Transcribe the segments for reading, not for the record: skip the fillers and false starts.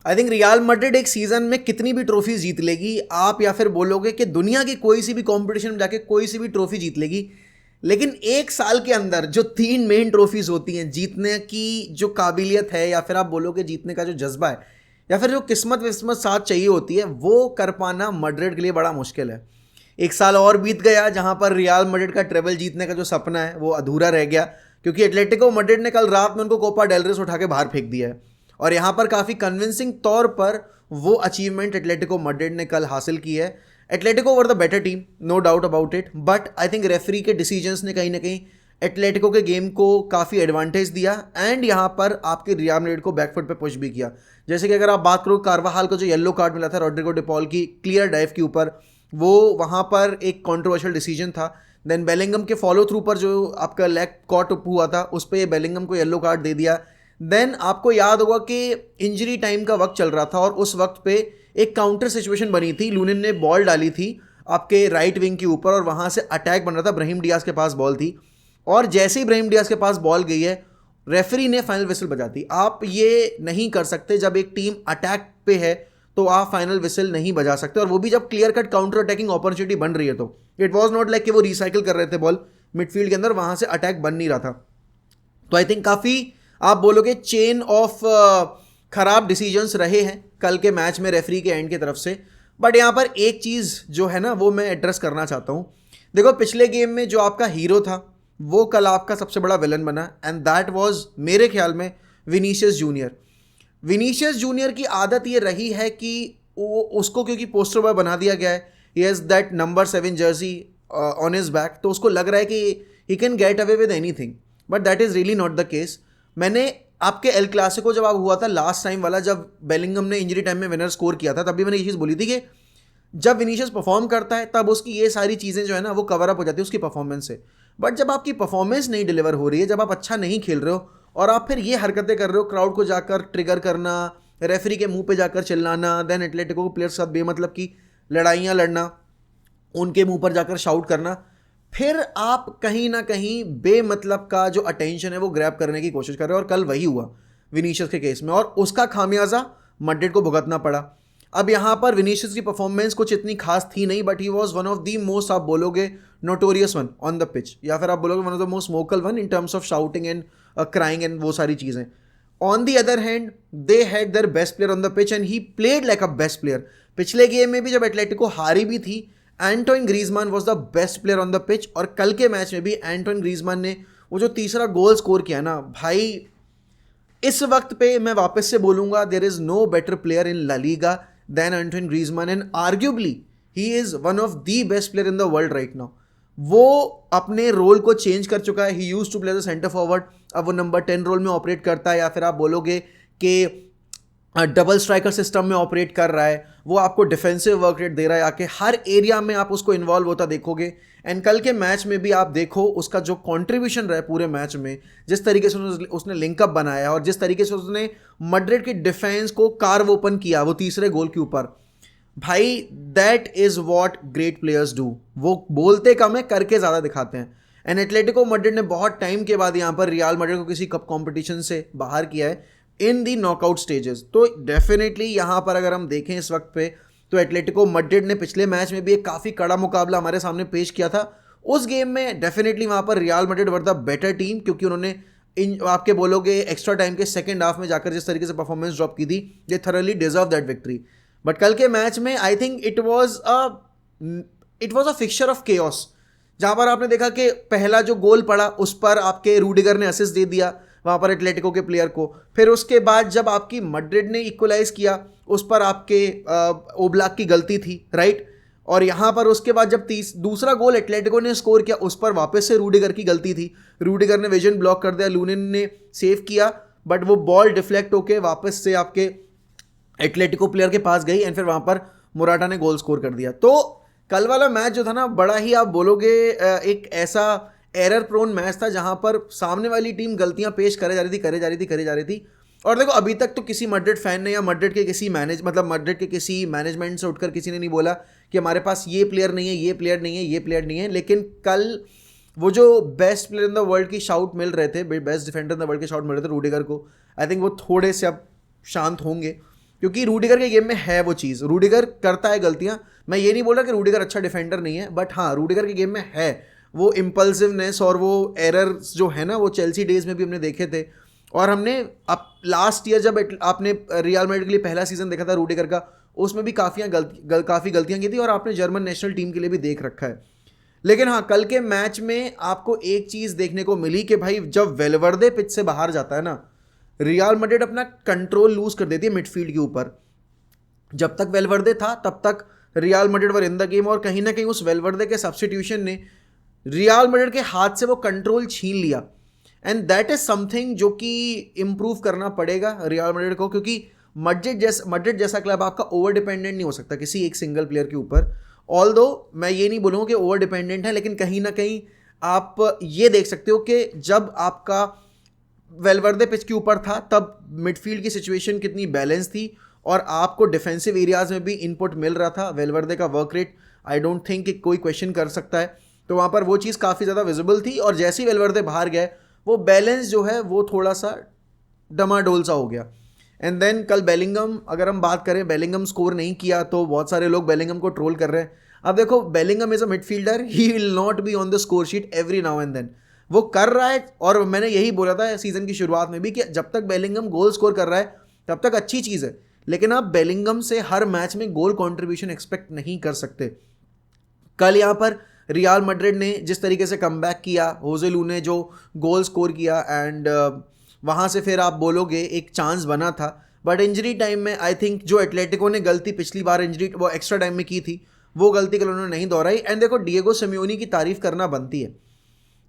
I think real Madrid एक season में कितनी भी ट्रॉफी जीत लेगी, आप या फिर बोलोगे कि दुनिया की कोई सी भी कंपटीशन में जाके कोई सी भी ट्रॉफी जीत लेगी, लेकिन एक साल के अंदर जो 3 मेन ट्रॉफीज होती हैं, जीतने की जो काबिलियत है या फिर आप बोलोगे जीतने का जो जज्बा है या फिर जो किस्मत विस्मत साथ चाहिए होती है, वो कर पाना मैड्रिड के लिए बड़ा मुश्किल है। एक साल और बीत गया जहां पर रियल मैड्रिड का ट्रेबल जीतने का जो सपना है वो अधूरा रह गया, क्योंकि एटलेटिको मैड्रिड ने कल रात में उनको कोपा डेल रेस उठा के बाहर फेंक दिया है। और यहाँ पर काफ़ी कन्विंसिंग तौर पर वो अचीवमेंट एटलेटिको मैड्रिड ने कल हासिल की है। Atletico were the better team, no doubt about it, but I think referee के डिसीजंस ने कहीं ना कहीं एटलेटिको के गेम को काफ़ी एडवांटेज दिया एंड यहाँ पर आपके रियल मैड्रिड को बैकफुट पे पुश भी किया। जैसे कि अगर आप बात करो कार्वाहाल को जो येलो कार्ड मिला था रोड्रिगो डिपॉल की क्लियर डाइव के ऊपर, वो वहाँ पर एक कॉन्ट्रोवर्शियल डिसीजन था। देन बेलिंगम के फॉलो थ्रू पर जो आपका लेग कॉट हुआ था उस पर बेलिंगम को येलो कार्ड दे दिया। देन आपको याद होगा कि इंजरी टाइम का वक्त चल रहा था और उस वक्त पे एक काउंटर सिचुएशन बनी थी, लूनिन ने बॉल डाली थी आपके राइट विंग के ऊपर और वहाँ से अटैक बन रहा था, ब्राहिम डियाज के पास बॉल थी और जैसे ही ब्राहिम डियाज के पास बॉल गई है रेफरी ने फाइनल विसल बजा दी। आप ये नहीं कर सकते, जब एक टीम अटैक पे है तो आप फाइनल विसल नहीं बजा सकते, और वो भी जब clear cut counter attacking opportunity बन रही है। तो इट वाज नॉट लाइक कि वो रिसाइकिल कर रहे थे बॉल मिडफील्ड के अंदर, वहाँ से अटैक बन नहीं रहा था। तो आई थिंक काफ़ी आप बोलोगे चेन ऑफ खराब डिसीजंस रहे हैं कल के मैच में रेफरी के एंड की तरफ से। बट यहाँ पर एक चीज़ जो है ना वो मैं एड्रेस करना चाहता हूँ। देखो पिछले गेम में जो आपका हीरो था वो कल आपका सबसे बड़ा विलन बना, एंड दैट वाज मेरे ख्याल में विनीशियस जूनियर। विनीशियस जूनियर की आदत ये रही है कि वो उसको क्योंकि पोस्टर बॉय बना दिया गया है, he has that number 7 Jersey on his back, तो उसको लग रहा है कि he can get away with anything, but that is really not the case. मैंने आपके एल क्लासिको जब आप हुआ था लास्ट टाइम वाला, जब बेलिंगम ने इंजरी टाइम में विनर स्कोर किया था, तभी मैंने ये चीज़ बोली थी कि जब विनीशियस परफॉर्म करता है तब उसकी ये सारी चीज़ें जो है ना वो कवर अप हो जाती है उसकी परफॉर्मेंस से। बट जब आपकी परफॉर्मेंस नहीं डिलीवर हो रही है, जब आप अच्छा नहीं खेल रहे हो और आप फिर ये हरकतें कर रहे हो, क्राउड को जाकर ट्रिगर करना, रेफरी के मुंह पे जाकर चिल्लाना, देन एटलेटिको के प्लेयर्स के साथ बेमतलब की लड़ाइयाँ लड़ना, उनके मुंह पर जाकर शाउट करना, फिर आप कहीं ना कहीं बेमतलब का जो अटेंशन है वो ग्रैब करने की कोशिश कर रहे हो। और कल वही हुआ विनीशियस के केस में, और उसका खामियाजा मैड्रिड को भुगतना पड़ा। अब यहाँ पर विनीशियस की परफॉर्मेंस कुछ इतनी खास थी नहीं, but he was one of the most, आप बोलोगे notorious one on the pitch, या फिर आप बोलोगे one of the most vocal one in terms of shouting and crying and वो सारी चीज़ें। On the other hand they had their best player on the pitch and he played like a best player. पिछले game में भी जब Atletico हारी भी थी, Antoine ग्रीजमान was the best player on the pitch, और कल के मैच में भी एंटोइन ग्रीजमान ने वो जो तीसरा गोल स्कोर किया ना भाई, इस वक्त पे मैं वापस से बोलूंगा there is no better player in La Liga than Antoine Griezmann, and arguably he is one of the best player in the world right now. वो अपने रोल को चेंज कर चुका है, he used to play the centre forward, अब वो number 10 role में operate करता है, या फिर आप बोलोगे कि डबल स्ट्राइकर सिस्टम में ऑपरेट कर रहा है। वो आपको डिफेंसिव वर्क रेट दे रहा है, आके हर एरिया में आप उसको इन्वॉल्व होता देखोगे। एंड कल के मैच में भी आप देखो उसका जो कंट्रीब्यूशन रहा है पूरे मैच में, जिस तरीके से उसने लिंकअप बनाया और जिस तरीके से उसने मैड्रिड की डिफेंस को कार्व ओपन किया वो तीसरे गोल के ऊपर, भाई that is what great players do. वो बोलते कम है, करके ज़्यादा दिखाते हैं। एंड एटलेटिको मैड्रिड ने बहुत टाइम के बाद यहाँ पर रियल मैड्रिड को किसी कप कॉम्पिटिशन से बाहर किया है इन दी नॉकआउट स्टेजेस। तो डेफिनेटली यहाँ पर अगर हम देखें इस वक्त पे, तो एटलेटिको मैड्रिड ने पिछले मैच में भी एक काफ़ी कड़ा मुकाबला हमारे सामने पेश किया था। उस गेम में डेफिनेटली वहाँ पर Real Madrid were the better team, क्योंकि उन्होंने इन आपके बोलोगे एक्स्ट्रा टाइम के सेकेंड हाफ में जाकर जिस तरीके से परफॉर्मेंस ड्रॉप की थी, they thoroughly deserve that victory. But कल के मैच में I think it was a fixture of chaos, जहाँ पर आपने देखा कि पहला जो गोल पड़ा उस पर आपके रूडिगर ने असिस्ट दे दिया वहाँ पर एटलेटिको के प्लेयर को, फिर उसके बाद जब आपकी मैड्रिड ने इक्वलाइज किया उस पर आपके ओब्लाक की गलती थी, राइट। और यहाँ पर उसके बाद जब दूसरा गोल एटलेटिको ने स्कोर किया उस पर वापस से रूडिगर की गलती थी, रूडिगर ने विजन ब्लॉक कर दिया, लूनिन ने सेव किया, बट वो बॉल डिफ्लेक्ट होके वापस से आपके एटलेटिको प्लेयर के पास गई एंड फिर वहाँ पर मोराटा ने गोल स्कोर कर दिया। तो कल वाला मैच जो था ना, बड़ा ही आप बोलोगे एक ऐसा एरर प्रोन मैच था जहां पर सामने वाली टीम गलतियां पेश करे जा रही थी। और देखो अभी तक तो किसी मैड्रिड फैन ने या मैड्रिड के किसी मैड्रिड के किसी मैनेजमेंट से उठकर किसी ने नहीं बोला कि हमारे पास ये प्लेयर नहीं है, ये प्लेयर नहीं है, ये प्लेयर नहीं है। लेकिन कल वो जो best player in the world की शाउट मिल रहे थे, best defender in the world के शाउट मिल रहे थे रूडिगर को, आई थिंक वो थोड़े से अब शांत होंगे क्योंकि रूडिगर के गेम में है वो चीज़, रूडिगर करता है गलतियाँ, मैं ये नहीं बोल रहा कि रूडिगर अच्छा डिफेंडर नहीं है, बट हाँ रूडिगर के गेम में है वो इम्पल्सिवनेस और वो एरर्स जो है ना, वो चेल्सी डेज में भी हमने देखे थे। और हमने अब लास्ट ईयर जब आपने रियल मैड्रिड के लिए पहला सीजन देखा था रूडिगर का, उसमें भी काफ़ी गलतियाँ की थी, और आपने जर्मन नेशनल टीम के लिए भी देख रखा है। लेकिन हाँ, कल के मैच में आपको एक चीज़ देखने को मिली कि भाई जब वेलवर्दे पिच से बाहर जाता है ना, रियल मैड्रिड अपना कंट्रोल लूज कर देती है मिडफील्ड के ऊपर। जब तक वेलवर्दे था तब तक real Madrid were in the game, और कहीं ना कहीं उस वेलवर्दे के सब्स्टिट्यूशन ने रियल मैड्रिड के हाथ से वो कंट्रोल छीन लिया। एंड दैट इज समथिंग जो कि इम्प्रूव करना पड़ेगा रियल मैड्रिड को, क्योंकि मैड्रिड जैसा क्लब आपका ओवर डिपेंडेंट नहीं हो सकता किसी एक सिंगल प्लेयर के ऊपर। ऑल्दो मैं ये नहीं बोलूँगा कि ओवर डिपेंडेंट है, लेकिन कहीं ना कहीं आप ये देख सकते हो कि जब आपका वेलवर्दे पिच के ऊपर था तब मिडफील्ड की सिचुएशन कितनी बैलेंस थी, और आपको डिफेंसिव एरियाज में भी इनपुट मिल रहा था। वेलवर्दे का work rate I don't think कि कोई क्वेश्चन कर सकता है, तो वहाँ पर वो चीज़ काफ़ी ज़्यादा विजिबल थी। और जैसे ही वेलवर्दे बाहर गए, वो बैलेंस जो है वो थोड़ा सा डमाडोल सा हो गया। एंड देन कल बेलिंगम, अगर हम बात करें, बेलिंगम स्कोर नहीं किया तो बहुत सारे लोग बेलिंगम को ट्रोल कर रहे हैं। अब देखो, Bellingham is a midfielder, he will not be on the score sheet every now and then. वो कर रहा है, और मैंने यही बोला था सीजन की शुरुआत में भी कि जब तक बेलिंगम गोल स्कोर कर रहा है तब तक अच्छी चीज़ है, लेकिन आप बेलिंगम से हर मैच में गोल कंट्रीब्यूशन एक्सपेक्ट नहीं कर सकते। कल यहाँ पर रियल मैड्रिड ने जिस तरीके से कमबैक किया, होजेलू ने जो गोल स्कोर किया, एंड वहाँ से फिर आप बोलोगे एक चांस बना था, बट इंजरी टाइम में आई थिंक जो एटलेटिको ने गलती पिछली बार इंजरी वो एक्स्ट्रा टाइम में की थी, वो गलती कल उन्होंने नहीं दोहराई। एंड देखो, डिएगो सिमियोनी की तारीफ करना बनती है,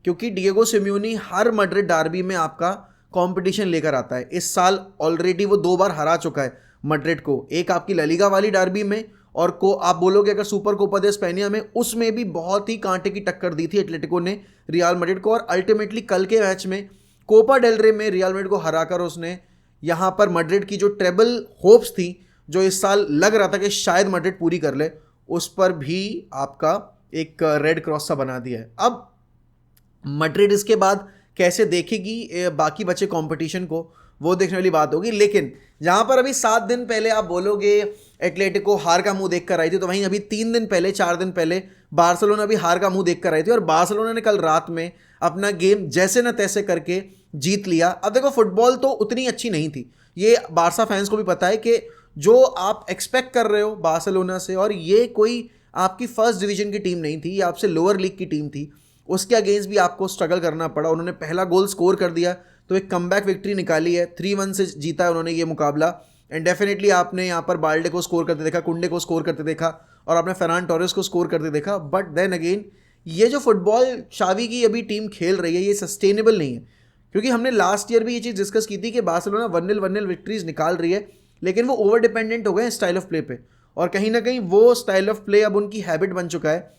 क्योंकि डिएगो सिमियोनी हर मैड्रिड डार्बी में आपका कंपटीशन लेकर आता है। इस साल ऑलरेडी वो 2 बार हरा चुका है मैड्रिड को, एक आपकी ला लीगा वाली डार्बी में, और को आप बोलोगे अगर सुपर कोपा दे स्पेनिया में, उसमें भी बहुत ही कांटे की टक्कर दी थी एटलेटिको ने रियल मैड्रिड को। और अल्टीमेटली कल के मैच में कोपा डेल रे में रियल मैड्रिड को हराकर उसने यहाँ पर मैड्रिड की जो ट्रेबल होप्स थी, जो इस साल लग रहा था कि शायद मैड्रिड पूरी कर ले, उस पर भी आपका एक रेड क्रॉस सा बना दिया है। अब मैड्रिड इसके बाद कैसे देखेगी बाकी बचे कंपटीशन को, वो देखने वाली बात होगी। लेकिन जहाँ पर अभी 7 दिन पहले आप बोलोगे एटलेटिको हार का मुंह देख कर आई थी, तो वहीं अभी 3 दिन पहले, 4 दिन पहले बार्सिलोना भी हार का मुंह देख कर आई थी, और बार्सिलोना ने कल रात में अपना गेम जैसे न तैसे करके जीत लिया। अब देखो, फुटबॉल तो उतनी अच्छी नहीं थी, ये बारसा फैंस को भी पता है कि जो आप एक्सपेक्ट कर रहे हो बार्सिलोना से, और ये कोई आपकी फर्स्ट डिवीजन की टीम नहीं थी, ये आपसे लोअर लीग की टीम थी, उसके अगेंस्ट भी आपको स्ट्रगल करना पड़ा। उन्होंने पहला गोल स्कोर कर दिया, तो एक कमबैक विक्ट्री निकाली है, 3-1 से जीता है उन्होंने ये मुकाबला। एंड डेफिनेटली आपने यहाँ पर बाल्डे को स्कोर करते देखा, कुंडे को स्कोर करते देखा, और आपने फर्नान टोरेस को स्कोर करते देखा। बट देन अगेन, ये जो फुटबॉल शावी की अभी टीम खेल रही है, ये सस्टेनेबल नहीं है, क्योंकि हमने लास्ट ईयर भी ये चीज़ डिस्कस की थी कि बार्सिलोना 1-0 विक्ट्रीज निकाल रही है, लेकिन वो ओवर डिपेंडेंट हो गए हैं स्टाइल ऑफ प्ले पे, और कहीं ना कहीं वो स्टाइल ऑफ प्ले अब उनकी हैबिट बन चुका है।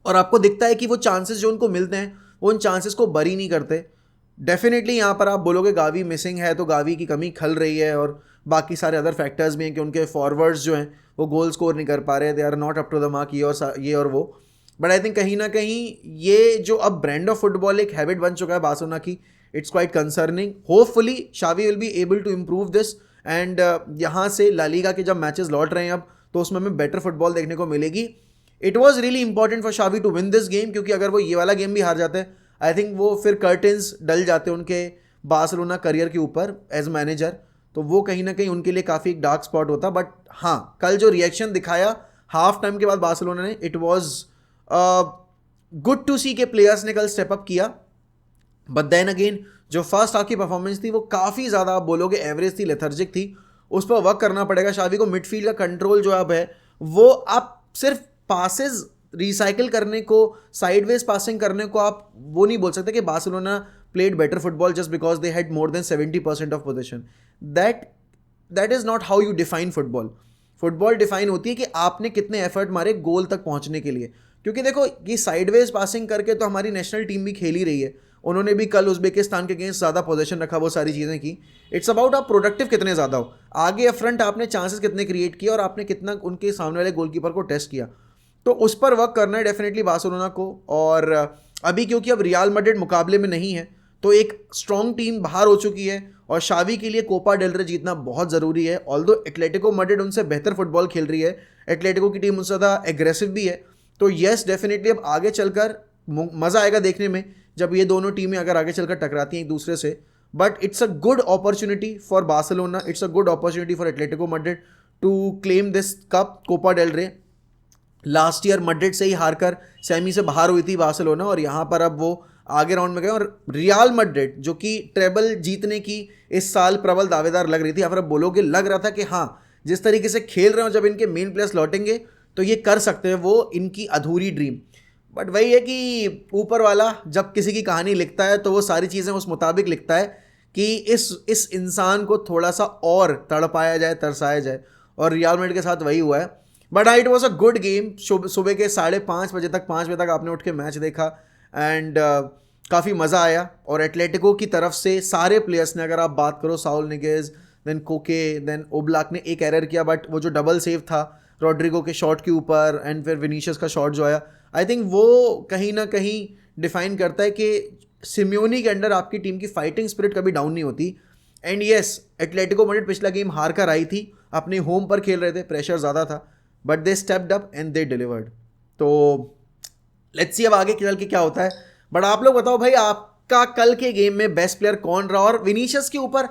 और आपको दिखता है कि वो चांसेस जो उनको मिलते हैं, वो उन चांसेस को बरी नहीं करते। डेफिनेटली यहाँ पर आप बोलोगे गावी मिसिंग है, तो गावी की कमी खल रही है, और बाकी सारे अदर फैक्टर्स भी हैं कि उनके फॉरवर्ड्स जो हैं वो गोल स्कोर नहीं कर पा रहे, they are not up to the mark, ये और वो। बट आई थिंक कहीं ना कहीं ये जो अब ब्रांड ऑफ फुटबॉल एक हैबिट बन चुका है बार्सिलोना की, it's quite concerning. Hopefully Xavi will be able to improve this, and यहाँ से ला लीगा के जब मैचेस लौट रहे हैं अब, तो उसमें हमें बेटर फुटबॉल देखने को मिलेगी। It was really important for Xavi to win this game, क्योंकि अगर वो ये वाला गेम भी हार जाते हैं, आई थिंक वो फिर कर्टेंस डल जाते उनके बार्सिलोना करियर के ऊपर एज मैनेजर, तो वो कहीं ना कहीं उनके लिए काफ़ी एक डार्क स्पॉट होता। बट हाँ, कल जो रिएक्शन दिखाया हाफ टाइम के बाद बार्सिलोना ने, इट वॉज गुड टू सी के प्लेयर्स ने कल स्टेप अप किया। बट देन अगेन, जो फर्स्ट हाफ की परफॉर्मेंस थी वो काफ़ी ज़्यादा आप बोलोगे एवरेज थी, लेथर्जिक थी, उस पर वर्क करना पड़ेगा शावी को। मिडफील्ड का कंट्रोल जो अब है, वो आप सिर्फ पासेस रिसाइकिल करने को, साइडवेज पासिंग करने को आप वो नहीं बोल सकते कि Barcelona played better football just because they had more than 70% of position. That is not how you define football. Football define होती है कि आपने कितने एफर्ट मारे गोल तक पहुंचने के लिए। क्योंकि देखो, ये साइडवेज पासिंग करके तो हमारी नेशनल टीम भी खेल ही रही है, उन्होंने भी कल उज्बेकिस्तान के अगेंस्ट ज़्यादा पोजीशन रखा, वो सारी चीज़ें की। इट्स अबाउट आप प्रोडक्टिव कितने ज़्यादा हो, आगे फ्रंट आपने चांसेस कितने क्रिएट किए, और आपने कितना उनके सामने वाले गोलकीपर को टेस्ट किया, तो उस पर वर्क करना है डेफिनेटली बार्सिलोना को। और अभी क्योंकि अब रियल मैड्रिड मुकाबले में नहीं है, तो एक स्ट्रॉन्ग टीम बाहर हो चुकी है, और शावी के लिए कोपा डेल रे जीतना बहुत ज़रूरी है। ऑल्दो एटलेटिको मैड्रिड उनसे बेहतर फुटबॉल खेल रही है, एटलेटिको की टीम उनसे ज़्यादा एग्रेसिव भी है, तो येस डेफिनेटली अब आगे चलकर मज़ा आएगा देखने में जब ये दोनों टीमें अगर आगे चलकर टकराती हैं एक दूसरे से। But it's a good opportunity for Barcelona, it's a good opportunity for Atletico Madrid to claim this cup Copa del Rey. Last year Madrid से ही हारकर सेमी से बाहर हुई थी बार्सिलोना, और यहाँ पर अब वो आगे राउंड में गए। और रियल मैड्रिड जो कि ट्रेबल जीतने की इस साल प्रबल दावेदार लग रही थी, या फिर अब बोलोगे लग रहा था कि हाँ जिस तरीके से खेल रहे हो, जब इनके मेन प्लेयर्स लौटेंगे तो ये कर सकते हैं वो इनकी अधूरी ड्रीम। बट वही है कि ऊपर वाला जब किसी की कहानी लिखता है तो वो सारी चीज़ें उस मुताबिक लिखता है कि इस इंसान को थोड़ा सा और तड़पाया जाए, तरसाया जाए, और रियल मैड्रिड के साथ वही हुआ है। But it was a good game. सुबह के 5:30 बजे तक, 5 बजे तक आपने उठ के मैच देखा, एंड काफ़ी मज़ा आया। और एटलेटिको की तरफ से सारे प्लेयर्स ने, अगर आप बात करो, साउल निगेज, देन कोके, देन ओब्लाक ने एक एरर किया, बट वो जो डबल सेव था रॉड्रिगो के शॉट के ऊपर एंड फिर विनीशियस का शॉट जो आया, आई थिंक वो कहीं ना कहीं डिफाइन करता है कि सिम्योनी के अंडर आपकी टीम की फाइटिंग स्पिरिट कभी डाउन नहीं होती। एंड येस, एटलेटिको मैड्रिड पिछला गेम हार कर आई थी, अपने होम पर खेल रहे थे, प्रेशर ज़्यादा था, but they stepped up and they delivered. तो लेट्स सी अब आगे चल के क्या होता है। बट आप लोग बताओ भाई, आपका कल के गेम में बेस्ट प्लेयर कौन रहा? और विनीशियस के ऊपर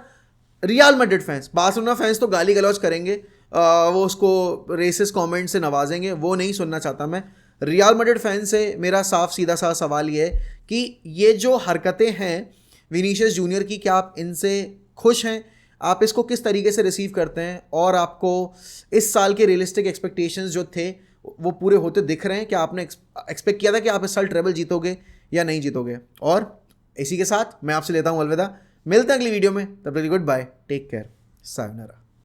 real Madrid fans, Barcelona fans तो गाली गलौज करेंगे, वो उसको रेसिस कमेंट से नवाजेंगे, वो नहीं सुनना चाहता मैं। रियल मैड्रिड फैन से मेरा साफ सीधा सा सवाल ये है कि ये जो हरकतें हैं विनीशियस जूनियर की, क्या आप इनसे खुश हैं? आप इसको किस तरीके से रिसीव करते हैं? और आपको इस साल के रियलिस्टिक एक्सपेक्टेशंस जो थे वो पूरे होते दिख रहे हैं? क्या आपने एक्सपेक्ट किया था कि आप इस साल ट्रेबल जीतोगे या नहीं जीतोगे? और इसी के साथ मैं आपसे लेता हूँ अलविदा, मिलते हैं अगली वीडियो में, तब तक goodbye, take care, sayonara.